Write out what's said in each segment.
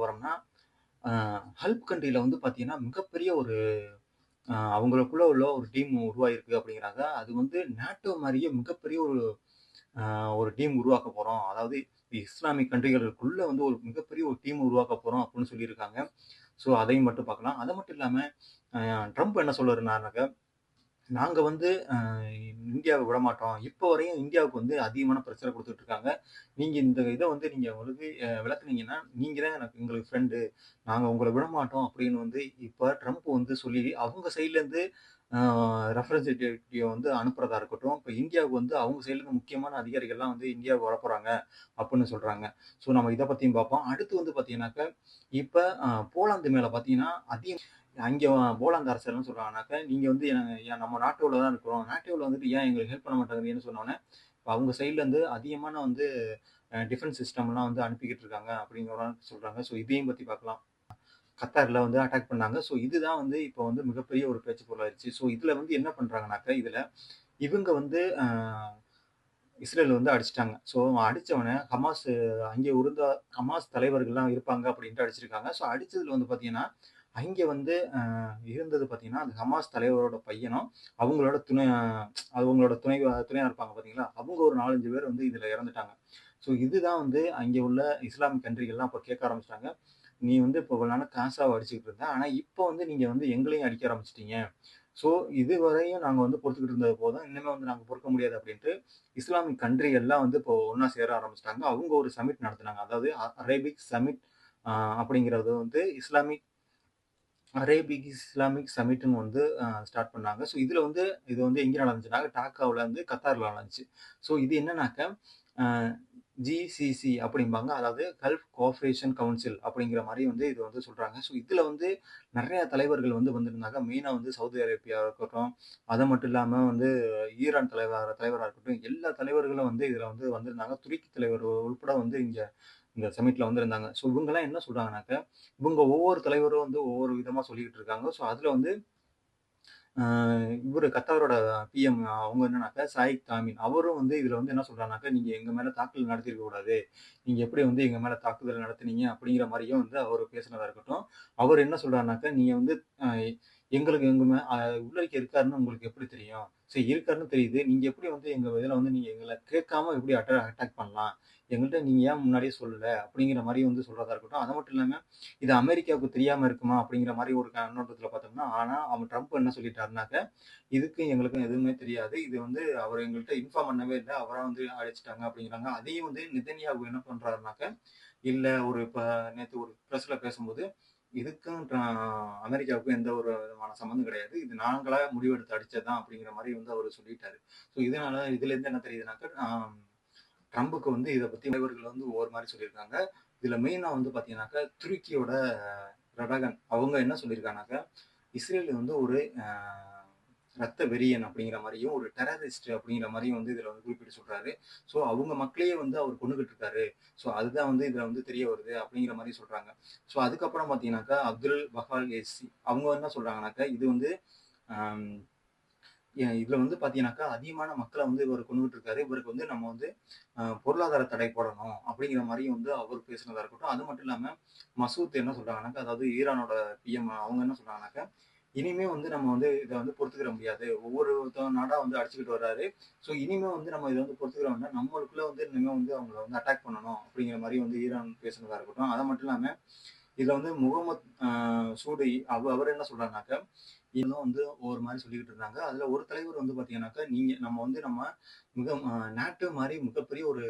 வரோம்னா, அ ஹல்ப் கண்ட்ரில வந்து பார்த்தீங்கன்னா, மிகப்பெரிய ஒரு அவங்களுக்குள்ள உள்ள ஒரு டீம் உருவாகிருக்கு அப்படிங்கிறாங்க. அது வந்து நேட்டோ மாரியே மிகப்பெரிய அ ஒரு டீம் உருவாக்க போறோம். அதாவது இஸ்லாமிக் கண்ட்ரிகளுக்குள்ள வந்து ஒரு மிகப்பெரிய ஒரு டீம் உருவாக்க போறோம் அப்படின்னு சொல்லியிருக்காங்க. ஸோ அதையும் மட்டும் பார்க்கலாம். அது மட்டும் இல்லாம அ ட்ரம்ப் என்ன சொல்றாருனாக்க, நாங்க வந்து இந்தியாவ விடமாட்டோம். இப்போ வரையும் இந்தியாவுக்கு வந்து அதிகமான பிரஷர குடுத்துட்டு இருக்காங்க. நீங்க இந்த இத வந்து நீங்க வந்து விலக்குனீங்கன்னா, நீங்க தான் எங்களுக்கு ஃப்ரெண்டு. நாங்க உங்கள விடமாட்டோம் அப்படின்னு வந்து இப்ப ட்ரம்ப் வந்து சொல்லி, அவங்க சைட்லருந்து ஆ ரெப்ரசன்டேட்டிவ் வந்து அனுப்புறதா இருக்கட்டும். இப்ப இந்தியாவுக்கு வந்து அவங்க சைட்லருந்து முக்கியமான அதிகாரிகள்லாம் வந்து இந்தியாவுக்கு வரப்போறாங்க அப்படின்னு சொல்றாங்க. ஸோ நம்ம இத பத்தியும் பார்ப்போம். அடுத்து வந்து பார்த்தீங்கன்னாக்க, இப்ப போலந்து மேல பார்த்தீங்கன்னா, அங்கே போலந்து அரசர் என்ன சொல்றாங்கன்னாக்க, நீங்க வந்து நம்ம நாட்டோட தான் இருக்கிறோம். நாட்டோல வந்துட்டு ஏன் எங்களுக்கு ஹெல்ப் பண்ண மாட்டேங்கிறீங்கன்னு சொன்னோனே, அவங்க சைட்ல இருந்து அதிகமான வந்து டிஃபென்ஸ் சிஸ்டம்லாம் வந்து அனுப்பிக்கிட்டு இருக்காங்க அப்படிங்கிற மாரி சொல்றாங்க. ஸோ இதையும் பத்தி பார்க்கலாம். கத்தார்ல வந்து அட்டாக் பண்ணாங்க. ஸோ இதுதான் வந்து இப்போ வந்து மிகப்பெரிய ஒரு பேச்சு பொருளாயிருச்சு. ஸோ இதுல வந்து என்ன பண்றாங்கனாக்க, இதுல இவங்க வந்து இஸ்ரேல் வந்து அடிச்சுட்டாங்க. ஸோ அடிச்சவன ஹமாஸ் அங்கே இருந்த ஹமாஸ் தலைவர்கள்லாம் இருப்பாங்க அப்படின்ட்டு அடிச்சிருக்காங்க. ஸோ அடிச்சதுல வந்து பார்த்தீங்கன்னா, அங்கே வந்து இருந்தது பார்த்தீங்கன்னா, அந்த ஹமாஸ் தலைவரோட பையனும், அவங்களோட அவங்களோட துணையா இருப்பாங்க பார்த்தீங்களா? அவங்க ஒரு 4, 5 பேர் வந்து இதுல இறந்துட்டாங்க. ஸோ இதுதான் வந்து அங்கே உள்ள இஸ்லாமிக் கண்ட்ரிகள்லாம் இப்ப கேட்க ஆரம்பிச்சுட்டாங்க. நீ வந்து இப்போ இவ்வளவு நாளா காசாவ அடிச்சுக்கிட்டு இருந்த. ஆனா இப்போ வந்து நீங்க வந்து எங்களையும் அடிக்க ஆரம்பிச்சுட்டீங்க. ஸோ இதுவரையும் நாங்க வந்து பொறுத்துக்கிட்டு இருந்தது போதும். இனிமே வந்து நாங்க பொறுக்க முடியாது அப்படின்ட்டு இஸ்லாமிக் கண்ட்ரி எல்லாம் வந்து இப்போ ஒண்ணா சேர ஆரம்பிச்சுட்டாங்க. அவங்க ஒரு சமிட் நடத்துனாங்க. அதாவது அரேபிக் சமிட் அ அப்படிங்கிறது வந்து அரேபிக் இஸ்லாமிக் சமிட்ன்னு வந்து ஸ்டார்ட் பண்ணாங்க. ஸோ இதுல வந்து இது வந்து எங்க நடந்துச்சுன்னா, டாக்காவுல வந்து கத்தார்ல நடந்துச்சு. ஸோ இது என்னன்னாக்க, அ ஜிசிசி அப்படிம்பாங்க. அதாவது கல்ஃப் கோஆப்பரேஷன் கவுன்சில் அப்படிங்கிற மாரி வந்து இது வந்து சொல்றாங்க. ஸோ இதுல வந்து நெறைய தலைவர்கள் வந்து வந்திருந்தாங்க. மெயினா வந்து சவுதி அரேபியா இருக்கட்டும், அது மட்டும் இல்லாம வந்து ஈரான் தலைவரா இருக்கட்டும், எல்லா தலைவர்களும் வந்து இதுல வந்து வந்திருந்தாங்க. துருக்கி தலைவர் உள்பட வந்து இந்த சமிட்ல வந்திருந்தாங்க. ஸோ இவங்கலாம் என்ன சொல்றாங்கன்னாக்க, இவங்க ஒவ்வொரு தலைவரும் வந்து ஒவ்வொரு விதமா சொல்லிக்கிட்டு இருக்காங்க. ஸோ அதுல வந்து அ இவரு கத்தாரோட பிஎம் அவங்க என்னன்னாக்கா, சாயிக் தாமீன் அவரும் வந்து இதுல வந்து என்ன சொல்றாருனாக்கா, நீங்க எங்க மேல தாக்குதல் நடத்தியிருக்க கூடாது. நீங்க எப்படி வந்து எங்க மேல தாக்குதல் நடத்துனீங்க அப்படிங்கிற மாரியும் வந்து அவரு பேசினதா இருக்கட்டும். அவரு என்ன சொல்றாருனாக்கா, நீங்க வந்து அ எங்களுக்கு எங்க மே அ உள்ளிக்க இருக்காருன்னு உங்களுக்கு எப்படி தெரியும்? சரி இருக்காருன்னு தெரியுது. நீங்க எப்படி வந்து எங்க இதுல வந்து நீங்க எங்கள கேட்காம எப்படி அட்டாக் பண்ணலாம்? எங்கள்ட்ட நீங்க ஏன் முன்னாடியே சொல்லல? அப்படிங்கிற மாரி வந்து சொல்றதா இருக்கட்டும். அது மட்டும் இல்லாம, இது அமெரிக்காவுக்கு தெரியாம இருக்குமா? அப்படிங்கிற மாரி ஒரு கண்ணோட்டத்துல பார்த்தோம்னா, ஆனா அவன் ட்ரம்ப் என்ன சொல்லிட்டாருனாக்க, இதுக்கும் எங்களுக்கும் எதுவுமே தெரியாது. இது வந்து அவர் எங்கள்ட்ட இன்ஃபார்ம் பண்ணவே இல்ல. அவரா வந்து அடிச்சுட்டாங்க அப்படிங்கிறாங்க. அதையும் வந்து நெதன்யாகு என்ன பண்றாருனாக்க, இல்ல ஒரு இப்ப நேத்து ஒரு பிரஸ்ல பேசும்போது, இதுக்கும் அமெரிக்காவுக்கும் எந்த ஒரு விதமான சம்மந்தம் கிடையாது. இது நாங்களா முடிவெடுத்து அடிச்சது தான் அப்படிங்கிற மாரி வந்து அவரு சொல்லிட்டாரு. ஸோ இதனால இதுலேருந்து என்ன தெரியுதுனாக்க, ட்ரம்புக்கு வந்து இத பத்தி தலைவர்கள் வந்து ஒவ்வொரு மாரி சொல்லியிருக்காங்க. இதுல மெயினா வந்து பார்த்தீங்கன்னாக்கா, துருக்கியோட எர்டகன் அவங்க என்ன சொல்லியிருக்காங்கனாக்கா, இஸ்ரேல் வந்து ஒரு ரத்த வெறியன் அப்படிங்கிற மாரியும், ஒரு டெரரிஸ்ட் அப்படிங்கிற மாரியும் வந்து இதுல வந்து குறிப்பிட்டு சொல்றாரு. ஸோ அவங்க மக்களையே வந்து அவர் கொன்னுகிட்டு இருக்காரு. ஸோ அதுதான் வந்து இதுல வந்து தெரிய வருது அப்படிங்கிற மாரி சொல்றாங்க. ஸோ அதுக்கப்புறம் பார்த்தீங்கன்னாக்கா, அப்துல் பஹால் எஸ்சி அவங்க என்ன சொல்றாங்கன்னாக்கா, இது வந்து அம் இதுல வந்து பார்த்தீங்கன்னாக்கா, அதிகமான மக்கள வந்து இவரு கொன்னுகிட்டு இருக்காரு. இவருக்கு வந்து நம்ம வந்து பொருளாதார தடை போடணும் அப்படிங்கிற மாரியும் வந்து அவர் பேசினதா இருக்கட்டும். அது மட்டும் இல்லாம மசூத் என்ன சொல்றாங்கன்னாக்கா, அதாவது ஈரானோட பிஎம் அவங்க என்ன சொல்றாங்கன்னாக்கா, இனிமே வந்து நம்ம வந்து இத வந்து பொறுத்துக்கிற முடியாது. நாடா வந்து அடிச்சுக்கிட்டு வர்றாரு. ஸோ இனிமே வந்து நம்ம இத வந்து பொறுத்துக்கிற வேண்டாம். நம்மளுக்குள்ள வந்து இனிமே வந்து அவங்கள வந்து அட்டாக் பண்ணணும் அப்படிங்கிற மாரி வந்து ஈரான் பேசினதா இருக்கட்டும். அது மட்டும் இல்லாம இதுல வந்து முகமது சூடி அவர் என்ன சொல்றாருனாக்க, இன்னும் வந்து ஒவ்வொரு மாரி சொல்லிக்கிட்டு இருந்தாங்க. அதுல ஒரு தலைவர் வந்து பாத்தீங்கன்னாக்கா, நம்ம வந்து மிக நாட்டோ மாரி மிகப்பெரிய ஒரு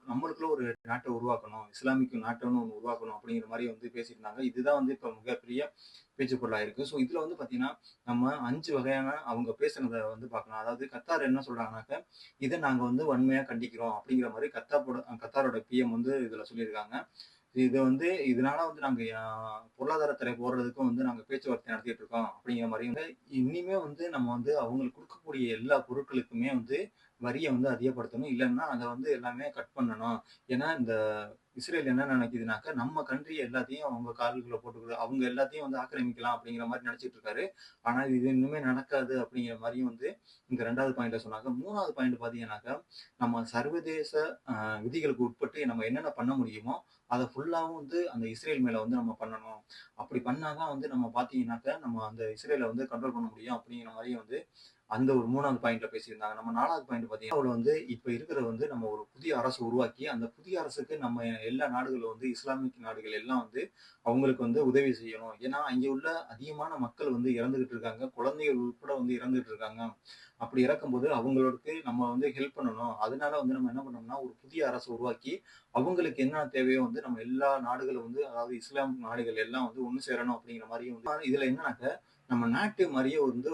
நம்மளுக்குள்ள ஒரு நாட்ட உருவாக்கணும். இஸ்லாமிக் நாட்டோன்னு ஒண்ணு உருவாக்கணும் அப்படிங்கிற மாரி வந்து பேசியிருந்தாங்க. இதுதான் வந்து இப்ப மிகப்பெரிய பேச்சு பொருளா இருக்கு. ஸோ இதுல வந்து பாத்தீங்கன்னா, நம்ம 5 வகையான அவங்க பேசுனத வந்து பார்க்கலாம். அதாவது கத்தார் என்ன சொல்றாங்கன்னாக்க, இத நாங்க வந்து வன்மையா கண்டிக்கிறோம் அப்படிங்கிற மாரி கத்தாரோட பிஎம் வந்து இதுல சொல்லியிருக்காங்க. இது வந்து இதனால வந்து நாங்க பொருளாதார தடை போடுறதுக்கும் வந்து நாங்க பேச்சுவார்த்தை நடத்திட்டு இருக்கோம் அப்படிங்கிற மாரி வந்து இனிமே வந்து நம்ம வந்து அவங்களுக்கு குடுக்கக்கூடிய எல்லா பொருட்களுக்குமே வந்து வரிய வந்து அதிகப்படுத்தணும். இல்லன்னா அத வந்து எல்லாமே கட் பண்ணணும். ஏன்னா இந்த இஸ்ரேல் என்ன நினைக்குதுனாக்கா, நம்ம கண்ட்ரி எல்லாத்தையும் அவங்க கால்குள்ள போட்டுக்குது. அவங்க எல்லாத்தையும் வந்து ஆக்கிரமிக்கலாம் அப்படிங்கிற மாரி நெனச்சுட்டு இருக்காரு. ஆனா இது இன்னுமே நடக்காது அப்படிங்கிற மாரியும் வந்து இங்க 2வது பாயிண்ட்ல சொன்னாங்க. 3வது பாயிண்ட் பார்த்தீங்கன்னாக்கா, நம்ம சர்வதேச விதிகளுக்கு உட்பட்டு நம்ம என்னென்ன பண்ண முடியுமோ, அத ஃபுல்லாவும் வந்து அந்த இஸ்ரேல் மேல வந்து நம்ம பண்ணணும். அப்படி பண்ணா தான் வந்து நம்ம பார்த்தீங்கன்னாக்க, நம்ம அந்த இஸ்ரேல வந்து கண்ட்ரோல் பண்ண முடியும் அப்படிங்கிற மாரி வந்து அந்த ஒரு 3வது பாயிண்ட்ல பேசியிருந்தாங்க. நம்ம 4வது பாயிண்ட் பார்த்தீங்கன்னா, அதுல வந்து இப்ப இருக்கிற வந்து நம்ம ஒரு புதிய அரசு உருவாக்கி, அந்த புதிய அரசுக்கு நம்ம எல்லா நாடுகளும் வந்து இஸ்லாமிக் நாடுகள் எல்லாம் வந்து அவங்களுக்கு வந்து உதவி செய்யணும். ஏன்னா, அங்கே உள்ள அதிகமான மக்கள் வந்து இறந்துகிட்டு இருக்காங்க. குழந்தைகள் உட்பட வந்து இறந்துட்டு இருக்காங்க. அப்படி இறக்கும்போது அவங்களுக்கு நம்ம வந்து ஹெல்ப் பண்ணணும். அதனால வந்து நம்ம என்ன பண்ணோம்னா, ஒரு புதிய அரச உருவாக்கி, அவங்களுக்கு என்ன தேவையோ வந்து நம்ம எல்லா நாடுகளும் வந்து அதாவது இஸ்லாம் நாடுகள் எல்லாம் வந்து ஒண்ணு சேரணும் அப்படிங்கிற மாரியும் வந்து இதுல என்னன்னாக்க, நம்ம நாட்டு மாரியே வந்து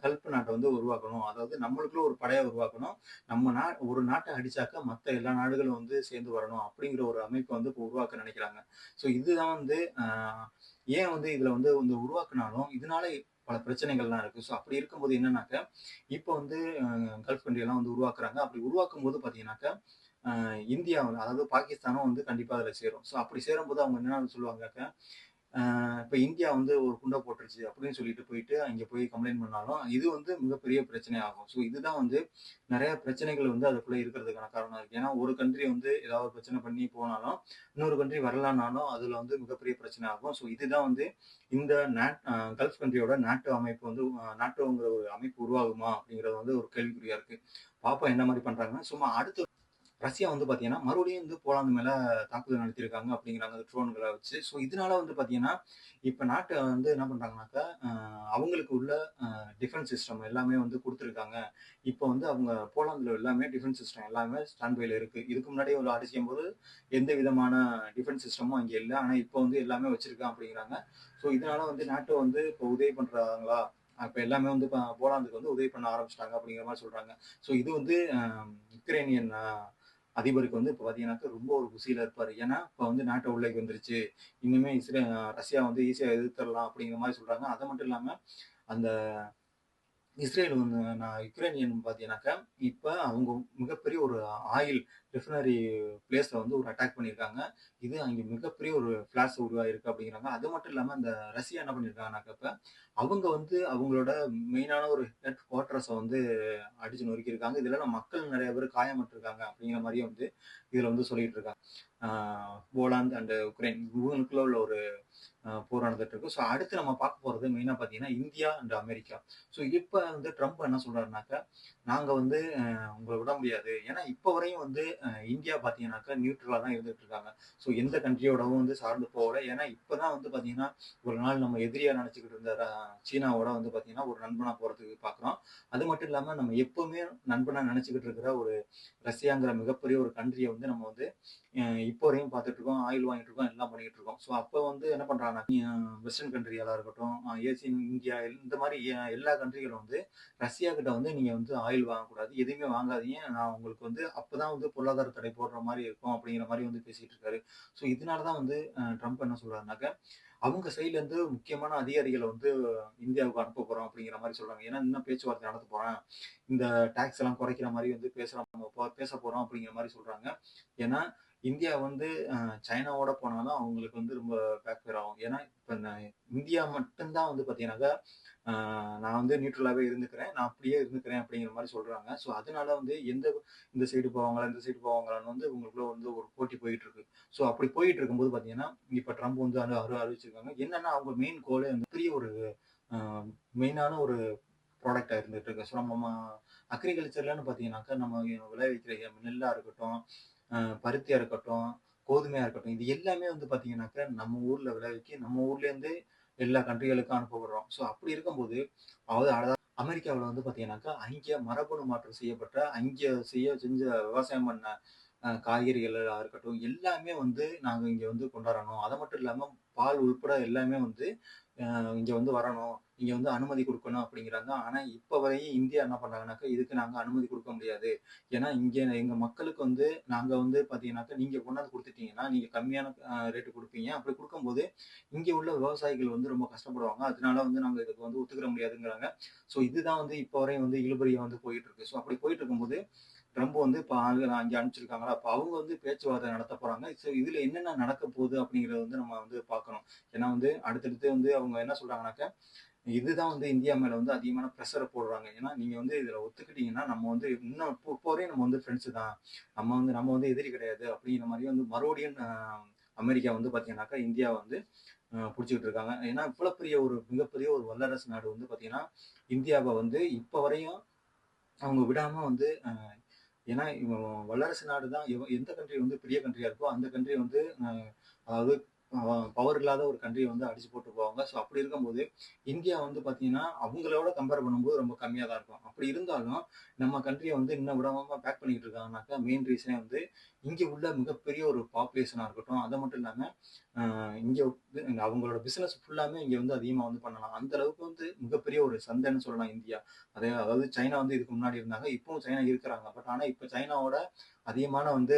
கல்ப் நாட்ட வந்து உருவாக்கணும். அதாவது நம்மளுக்குள்ள ஒரு படைய உருவாக்கணும். நம்ம ஒரு நாட்ட அடிச்சாக்க மத்த எல்லா நாடுகளும் வந்து சேர்ந்து வரணும். அப்படிங்கிற ஒரு அமைப்ப வந்து இப்ப உருவாக்க நினைக்கிறாங்க. ஸோ இதுதான் வந்து ஏன் வந்து இதுல வந்து வந்து உருவாக்குனாலும், இதனால பல பிரச்சனைகள்லாம் இருக்கு. ஸோ அப்படி இருக்கும்போது என்னன்னாக்க, இப்ப வந்து கல்ஃப் கண்ட்ரி எல்லாம் வந்து உருவாக்குறாங்க. அப்படி உருவாக்கும்போது பார்த்தீங்கன்னாக்க, இந்தியா வந்து அதாவது பாகிஸ்தானும் வந்து கண்டிப்பா அதுல சேரும். ஸோ அப்படி சேரும்போது அவங்க என்ன சொல்லுவாங்கனாக்க, இப்ப இந்தியா வந்து ஒரு குண்ட போட்டுருச்சு அப்படின்னு சொல்லிட்டு போயிட்டு அங்க போய் கம்ப்ளைண்ட் பண்ணாலும், இது வந்து மிகப்பெரிய பிரச்சனை ஆகும். ஸோ இதுதான் வந்து நெறைய பிரச்சனைகள் வந்து அதுக்குள்ள இருக்கிறதுக்கான காரணம் இருக்கு. ஏன்னா ஒரு கண்ட்ரி வந்து ஏதாவது ஒரு பிரச்சனை பண்ணி போனாலும், இன்னொரு கண்ட்ரி வரலான்னாலும் அதுல வந்து மிகப்பெரிய பிரச்சனை ஆகும். ஸோ இதுதான் வந்து இந்த கல்ஃப் கண்ட்ரியோட நாட்டோ அமைப்பு வந்து நாட்டோங்கிற ஒரு அமைப்பு உருவாகுமா? அப்படிங்கிறது வந்து ஒரு கேள்விக்குறியா இருக்கு. பாப்போம் என்ன மாரி பண்றாங்கன்னு. சும்மா அடுத்து ரஷ்யா வந்து பார்த்தீங்கன்னா, மறுபடியும் வந்து போலாந்து மேல தாக்குதல் நடத்தியிருக்காங்க அப்படிங்கிறாங்க ட்ரோன்கள வச்சு. ஸோ இதனால வந்து பார்த்தீங்கன்னா, இப்ப நாட்ட வந்து என்ன பண்றாங்கனாக்கா, அவங்களுக்கு உள்ள டிஃபென்ஸ் சிஸ்டம் எல்லாமே வந்து குடுத்துருக்காங்க. இப்ப வந்து அவங்க போலாந்துல எல்லாமே டிஃபென்ஸ் சிஸ்டம் எல்லாமே ஸ்டாண்ட் பைல இருக்கு. இதுக்கு முன்னாடி ஒரு ஆட்சி செய்யும்போது எந்த விதமான டிஃபென்ஸ் சிஸ்டமும் அங்க இல்ல. ஆனா இப்ப வந்து எல்லாமே வச்சிருக்கான் அப்படிங்கிறாங்க. ஸோ இதனால வந்து நாட்டோ வந்து இப்ப உதவி பண்றாங்களா? அப்ப எல்லாமே வந்து போலாந்துக்கு வந்து உதவி பண்ண ஆரம்பிச்சுட்டாங்க அப்படிங்கிற மாரி சொல்றாங்க. ஸோ இது வந்து யுக்ரேனியன் அதிபருக்கு வந்து இப்ப பார்த்தீங்கன்னாக்கா ரொம்ப ஒரு குஷியில இருப்பாரு. ஏன்னா, இப்ப வந்து நாட்டோ உள்ளேக்கு வந்துருச்சு. இனிமே ரஷ்யா வந்து ஈஸியா எதிர்த்துறலாம் அப்படிங்கிற மாரி சொல்றாங்க. அது மட்டும் இல்லாம அந்த இஸ்ரேல் வந்து யுக்ரைனியன் பார்த்தீங்கன்னாக்கா, இப்ப அவங்க மிகப்பெரிய ஒரு ஆயில் ரிஃபைனரி பிளேஸ்ல வந்து ஒரு அட்டாக் பண்ணியிருக்காங்க. இது அங்க மிகப்பெரிய ஒரு ஃபிளாஷ் உருவாகிருக்கு அப்படிங்கிறாங்க. அது மட்டும் இல்லாம இந்த ரஷ்யா என்ன பண்ணியிருக்காங்கனாக்கா, இப்ப அவங்க வந்து அவங்களோட மெயினான ஒரு ஹெட் குவார்ட்டர்ஸ வந்து அடிச்சு நொறுக்கியிருக்காங்க. இதுல மக்கள் நெறைய பேர் காயம்பட்டுருக்காங்க அப்படிங்கிற மாரியும் வந்து இதுல வந்து சொல்லிட்டு இருக்காங்க. ஆ போலாந்து அண்ட் உக்ரைன் இவங்களுக்குள்ள உள்ள ஒரு போர் நடந்துட்டு இருக்கு. ஸோ அடுத்து நம்ம பார்க்க போறது மெயினா பார்த்தீங்கன்னா, இந்தியா அண்ட் அமெரிக்கா. ஸோ இப்ப வந்து ட்ரம்ப் என்ன சொல்றாருனாக்கா, நாங்க வந்து உங்கள விட முடியாது. ஏன்னா இப்ப வரையும் வந்து இந்தியா பார்த்தீங்கன்னாக்கா நியூட்ரலா தான் இருந்துட்டு இருக்காங்க. ஸோ எந்த கண்ட்ரியோடவும் வந்து சார்ந்து போகல. ஏன்னா இப்பதான் வந்து பார்த்தீங்கன்னா, ஒரு நாள் நம்ம எதிரியா நினைச்சுக்கிட்டு இருந்த சீனாவோட வந்து பார்த்தீங்கன்னா, ஒரு நண்பனா போறதுக்கு பார்க்குறோம். அது மட்டும் இல்லாம நம்ம எப்பவுமே நண்பனா நினைச்சுக்கிட்டு இருக்கிற ஒரு ரஷ்யாங்கிற மிகப்பெரிய ஒரு கண்ட்ரிய வந்து நம்ம வந்து இப்போ வரையும் பார்த்துட்டு இருக்கோம். ஆயில் வாங்கிட்டு இருக்கோம். எல்லாம் பண்ணிட்டு இருக்கோம். ஸோ அப்ப வந்து என்ன பண்றாங்கன்னா, வெஸ்டர்ன் கண்ட்ரிகளா இருக்கட்டும், ஏசியன் இந்தியா இந்த மாரி எல்லா கண்ட்ரிகளும் வந்து ரஷ்யா கிட்ட வந்து நீங்க வந்து ஆயில் வாங்கக்கூடாது. எதுவுமே வாங்காதீங்க. நான் உங்களுக்கு வந்து அப்பதான் வந்து பொருளாதார தடை போடுற மாரி இருக்கும் அப்படிங்கிற மாரி வந்து பேசிட்டு இருக்காரு. ஸோ இதனால தான் வந்து ட்ரம்ப் என்ன சொல்றாருனாக்க, அவங்க சைட்ல இருந்து முக்கியமான அதிகாரிகள வந்து இந்தியாவுக்கு அனுப்ப போறோம் அப்படிங்கிற மாரி சொல்றாங்க. ஏன்னா இன்னும் பேச்சுவார்த்தை நடத்த போறேன். இந்த டாக்ஸ் எல்லாம் குறைக்கிற மாரி வந்து பேச போறோம் அப்படிங்கிற மாரி சொல்றாங்க. ஏன்னா இந்தியா வந்து சைனாவோட போனாலும் அவங்களுக்கு வந்து ரொம்ப பேக் ஃபயர் ஆகும். ஏன்னா, இப்ப இந்தியா மட்டும் தான் வந்து பார்த்தீங்கன்னாக்கா, அ நான் வந்து நியூட்ரலாவே இருந்துக்கிறேன். நான் அப்படியே இருந்துக்கிறேன் அப்படிங்கிற மாரி சொல்றாங்க. ஸோ, அதனால வந்து இந்த சைடு போவாங்களா, இந்த சைடு போவாங்களான்னு வந்து உங்களுக்குள்ள வந்து ஒரு போட்டி போயிட்டு இருக்கு. ஸோ, அப்படி போயிட்டு இருக்கும்போது பார்த்தீங்கன்னா, இப்ப ட்ரம்ப் வந்து அறிவிச்சிருக்காங்க. என்னன்னா, அவங்க மெயின் கோலே வந்து பெரிய ஒரு அ மெயினான ஒரு ப்ராடக்ட்டா இருந்துட்டு இருக்கு. ஸோ, நம்ம அக்ரிகல்ச்சர்லன்னு பார்த்தீங்கன்னாக்கா, நம்ம விளைவிக்கிற நெல்லா இருக்கட்டும், பருத்தியா இருக்கட்டும், கோதுமையா இருக்கட்டும், இது எல்லாமே வந்து பார்த்தீங்கன்னாக்கா, நம்ம ஊர்ல விளைவிச்சு, நம்ம ஊர்லேருந்து எல்லா கண்ட்ரிகளுக்கும் அனுப்பப்படுறோம். ஸோ அப்படி இருக்கும்போது, அதாவது அமெரிக்காவுல வந்து பார்த்தீங்கன்னாக்கா, அங்கே மரபணு மாற்றம் செய்யப்பட்ட, அங்கே செஞ்ச விவசாயம் பண்ண காய்கறிகளா இருக்கட்டும், எல்லாமே வந்து நாங்க இங்க வந்து கொண்டாரணும். அது மட்டும் இல்லாம பால் உட்பட எல்லாமே வந்து இங்க வந்து வரணும். இங்க வந்து அனுமதி குடுக்கணும் அப்படிங்கிறாங்க. ஆனா, இப்ப வரையும் இந்தியா என்ன பண்றாங்கன்னாக்கா, இதுக்கு நாங்க அனுமதி குடுக்க முடியாது. ஏன்னா, இங்க எங்க மக்களுக்கு வந்து நாங்க வந்து பார்த்தீங்கன்னாக்கா, நீங்க கொண்டாந்து குடுத்துட்டீங்கன்னா, நீங்க கம்மியான ரேட் குடுப்பீங்க. அப்படி குடுக்கும்போது, இங்க உள்ள விவசாயிகள் வந்து ரொம்ப கஷ்டப்படுவாங்க. அதனால வந்து நாங்க இதுக்கு வந்து ஒத்துக்கிற முடியாதுங்கிறாங்க. ஸோ இதுதான் வந்து இப்ப வரையும் வந்து இழுபறியா வந்து போயிட்டு இருக்கு. ஸோ அப்படி போயிட்டு இருக்கும்போது, ட்ரம்ப் வந்து இப்ப ஆளுங்கள அங்க அனுப்பிச்சிருக்காங்களா, அப்ப அவங்க வந்து பேச்சுவார்த்தை நடத்த போறாங்க. ஸோ இதுல என்னென்ன நடக்க போகுது அப்படிங்கிறத வந்து நம்ம வந்து பார்க்கணும். ஏன்னா வந்து அடுத்தடுத்து வந்து அவங்க என்ன சொல்றாங்கன்னாக்கா, இதுதான் வந்து இந்தியா மேல வந்து அதிகமான பிரஷர போடுறாங்க. ஏன்னா, நீங்க வந்து இதுல ஒத்துக்கிட்டீங்கன்னா, நம்ம வந்து இன்னும் இப்போ வரையும் நம்ம வந்து ஃப்ரெண்ட்ஸ் தான். நம்ம வந்து எதிரி கிடையாது அப்படிங்கிற மாரி வந்து மறுபடியும் அமெரிக்கா வந்து பார்த்தீங்கன்னாக்கா, இந்தியாவ வந்து புடிச்சுக்கிட்டு இருக்காங்க. ஏன்னா, இவ்வளோ பெரிய ஒரு மிகப்பெரிய ஒரு வல்லரசு நாடு வந்து பார்த்தீங்கன்னா, இந்தியாவ வந்து இப்ப வரையும் அவங்க விடாம வந்து ஏன்னா இவன் வல்லரசு நாடு தான் எந்த கண்ட்ரி வந்து பெரிய கண்ட்ரியா இருக்கோ, அந்த கண்ட்ரி வந்து அதாவது பவர் இல்லாத ஒரு கண்ட்ரிய வந்து அடிச்சு போட்டு போவாங்க. ஸோ அப்படி இருக்கும்போது, இந்தியா வந்து பார்த்தீங்கன்னா, அவங்களோட கம்பேர் பண்ணும்போது ரொம்ப கம்மியா தான் இருக்கும். அப்படி இருந்தாலும், நம்ம கண்ட்ரிய வந்து இன்னும் விடாம பேக் பண்ணிக்கிட்டு இருக்காங்கனாக்கா, மெயின் ரீசனே வந்து இங்க உள்ள மிகப்பெரிய ஒரு பாப்புலேஷனா இருக்கட்டும். அது மட்டும் இல்லாம, அ இங்க அவங்களோட பிசினஸ் ஃபுல்லாமே இங்க வந்து அதிகமா வந்து பண்ணலாம். அந்த அளவுக்கு வந்து மிகப்பெரிய ஒரு சந்தைன்னு சொல்லலாம் இந்தியா. அதாவது சைனா வந்து இதுக்கு முன்னாடி இருந்தாங்க. இப்பவும் சைனா இருக்கிறாங்க. பட் ஆனா இப்ப சைனாவோட அதிகமான வந்து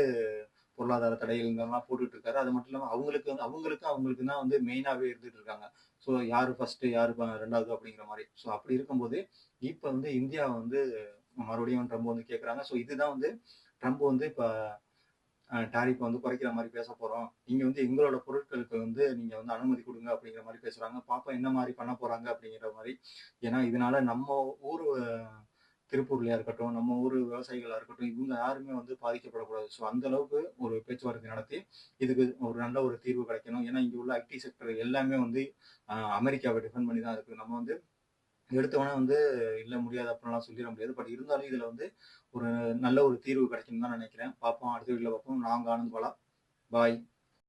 பொருளாதார தடைகள் இதெல்லாம் போட்டுட்டு இருக்காரு. அது மட்டும் இல்லாம அவங்களுக்கு தான் வந்து மெயினாவே இருந்துட்டு இருக்காங்க. ஸோ யாரு ஃபர்ஸ்ட் யாரு 2வது அப்படிங்கிற மாரி. ஸோ அப்படி இருக்கும்போது, இப்ப வந்து இந்தியாவ வந்து மறுபடியும் ட்ரம்ப் வந்து கேட்கறாங்க. ஸோ இதுதான் வந்து ட்ரம்ப் வந்து இப்ப டாரிஃப் வந்து குறைக்கிற மாரி பேசப் போறோம். நீங்க வந்து எங்களோட பொருட்களுக்கு வந்து நீங்க வந்து அனுமதி குடுங்க அப்படிங்கிற மாரி பேசுறாங்க. பார்ப்போம் என்ன மாரி பண்ண போறாங்க அப்படிங்கிற மாரி. ஏன்னா இதனால நம்ம ஊரு திருப்பூர்லயா இருக்கட்டும், நம்ம ஊரு விவசாயிகளா இருக்கட்டும், இவங்க யாருமே வந்து பாதிக்கப்படக்கூடாது. ஸோ அந்த அளவுக்கு ஒரு பேச்சுவார்த்தை நடத்தி, இதுக்கு ஒரு நல்ல ஒரு தீர்வு கிடைக்கணும். ஏன்னா இங்க உள்ள ஐடி செக்டர் எல்லாமே வந்து அமெரிக்காவ டிபெண்ட் பண்ணி தான் இருக்கு. நம்ம வந்து எடுத்தோனே வந்து இல்ல முடியாது அப்படின்லாம் சொல்லிற முடியாது. பட் இருந்தாலும் இதுல வந்து ஒரு நல்ல ஒரு தீர்வு கிடைக்கும்னு தான் நினைக்கிறேன். பார்ப்போம். அடுத்த வீடியோல பார்ப்போம். நான் உங்க ஆனந்த் பாலா. பாய்.